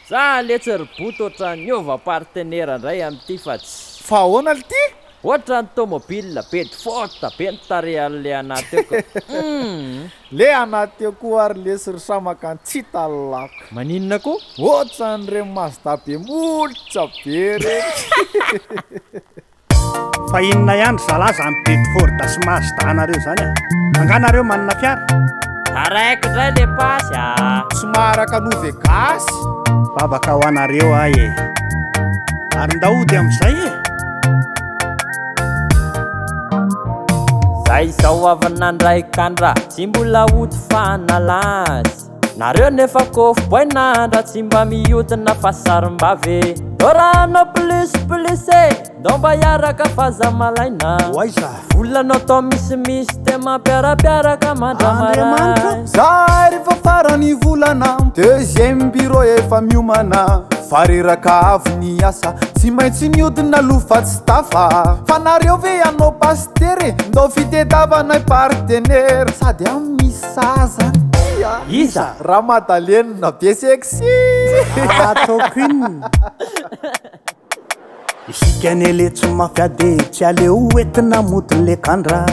za le tsy riboto oatra niova partenera indray amin'ity fa tsy fa ahoana ity ohatra ny tomobile be de forte be ny tarehan'le anaty eko le anaty eo koa ary lesy ry samaka ny tsy talako maninona koa ohatra n'ireny Mazda be molitra be reny fa inona ihany zalaza amin'ny Bedford sy Mazda anareo zany a anganareo manana fiara araiko indray le pasy a somaraka nove gasy babaka ho anareo ay e ary ndaody amin'izay e zay izao avanandray kandra tsy mbola ody fanalazy nareo nefa kofoboinandra tsy mba mihodina fa sarim-bave dorano plus e ndao mba hiaraka faza malaina oaiza volanao tao misimisy te mampiarapiaraka mandramaray zay rehefa farany volana deuxième bureau efa miomana fareraka avy ny asa tsy maintsy mihodina lofa tsy tafa fa nareo ve anao pastery ndao fitedavana partenaire sady amisaza iza raha madalenina be sexy ataoko inona isika nele tsy mafiade tsy aleo entina modin'le kandra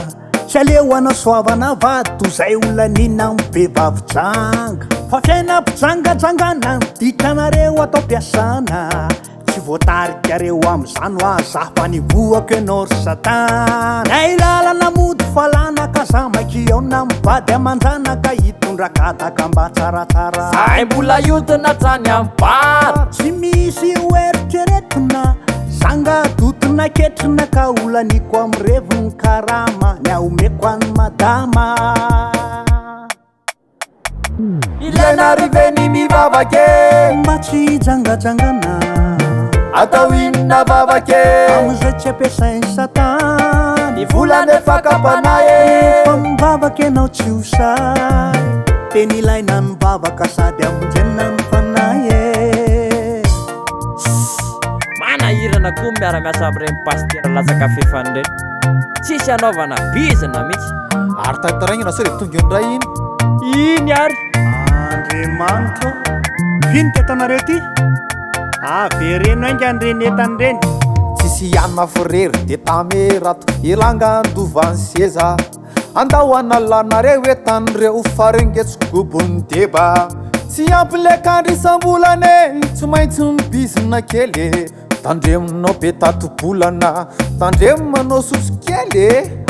tsy aleo anao soavana vato zay olanina mibevavitsanga fa fiaina mpijangajangana dikranareo atao mpiasana tsy voatarikareo am'izany ho azafa nivoako ianao ry satana na ilalana mody falanaka zamaky aona mibady amanjanaka hitondrakataka mba tsaratsara zay mbola iodina trany ambara tsy misy oeritreretina zanga dotona ketrina ka olaniko am'revony karama ny aomeko any madama ilaina riveny mivavake mba tsy jangajangana atao inona vavake am'izay tsy ampiasainy satana ny volana efa kapanae fa mivavaka ianao tsy hosay teny ilaina ny mivavaka sady amonjenina ny fanay e manahirana koa miara-miasa amin'ireny pastera latsaka fefany ireny tsisy anaovana bizina mihitsy ary tataraingana so re tonga indray iny ary andriamanitra vino tetanareo ty avereno ainga an'ireny entany ireny tsisy ianina forery de tame rato ilangandovany seza andao analanareo etan'ireo farengetsy gobony deba tsy ampy le kandrisambolane tsy maintsy mibizina kely tandreminao be tatobolana tandremanao sosokely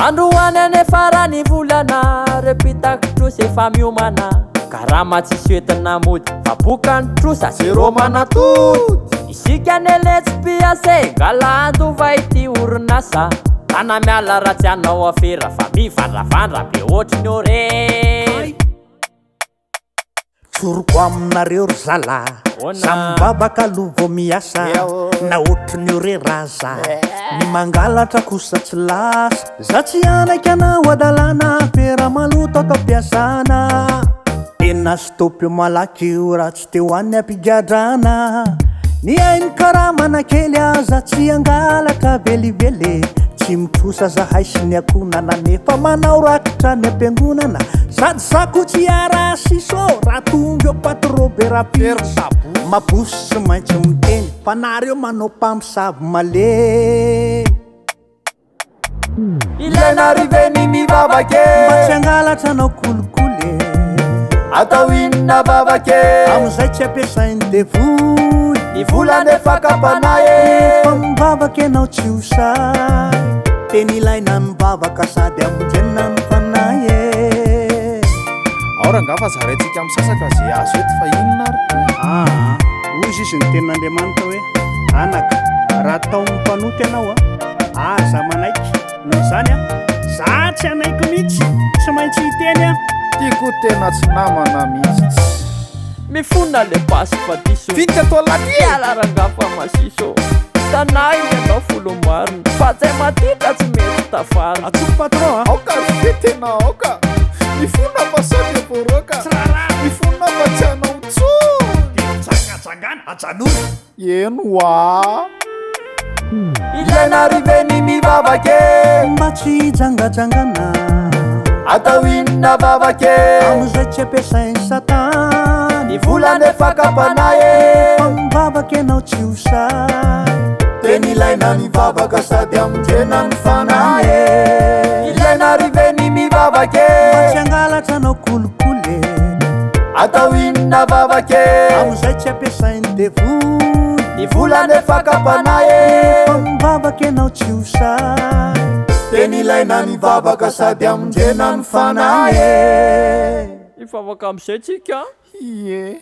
androany ane farany volana repitako trosy efa miomana karama tsisy oentina mody fa bokany trosa zero manatody isika neletsy piase ngala andova ity orinasa tana miala raha tsy anao afera fa mivandravandra be ohatry ny ore tsoroko aminareo ry zala samybabaka lovo miasa na ohatry ny ore raza ny mangalatra kosa tsy lasa za tsy anaky anao adalana fera maloto atao mpiasana tena stopy malaky io raha tsy teo any ampigadrana ny ainy karamana kely aza tsy angalatra velively tsy mitrosa zahay sy ny akonana nefa manao rakitra ny ampiangonana sady sako tsy ara siso raha tonga eo patrobe rapira mabosy sy maintsy miteny fa nareo manao mpamosavy male ilaina riveny mivavake mba tsy angalatra anao kolikoly atao inona vavake am'izay tsy ampiasainy devoly ny volana efa kapanae fa mivavaka ianao tsy hosay teny ilaina ny mivavaka sady amonjenina ny fanay e aorangafa zaraintsika am'sasaka zay azo ety fa inona ary ozy izy ny tenin'andriamanitra hoe anaka raha tao mipanoty ianao aza manaiky noho izany za tsy anaiky mihitsy tsy maintsy hiteny tiako tena tsy namana mihitsy mifona le pasy fa diso vita atao laty alarangafa masiso tanay ianao folomariny fa tsay matita tsy mety tafarina atsoko patron aoka fe tena aoka mifona fa sady voroka mifona fa tsy anao tsony tsangana ajanona eno a ilaina riveny mivavake mba tsy jangajangana atao inona vavake am'izay tsy ampiasainy satana ny ny volanefa kapanae mivavaka anao tsy hosay teny ilaina mivavaka sady amonjena ny fanae ilaina riveny mivavake tsy angalatra anao kolokole atao inona vavake amizay tsy ampiasainy devoly ny volanefa kapanae mivavaka anao tsy hosay teny ilaina mivavaka sady amonjena ny fanae ifavaka am'izay tsika ie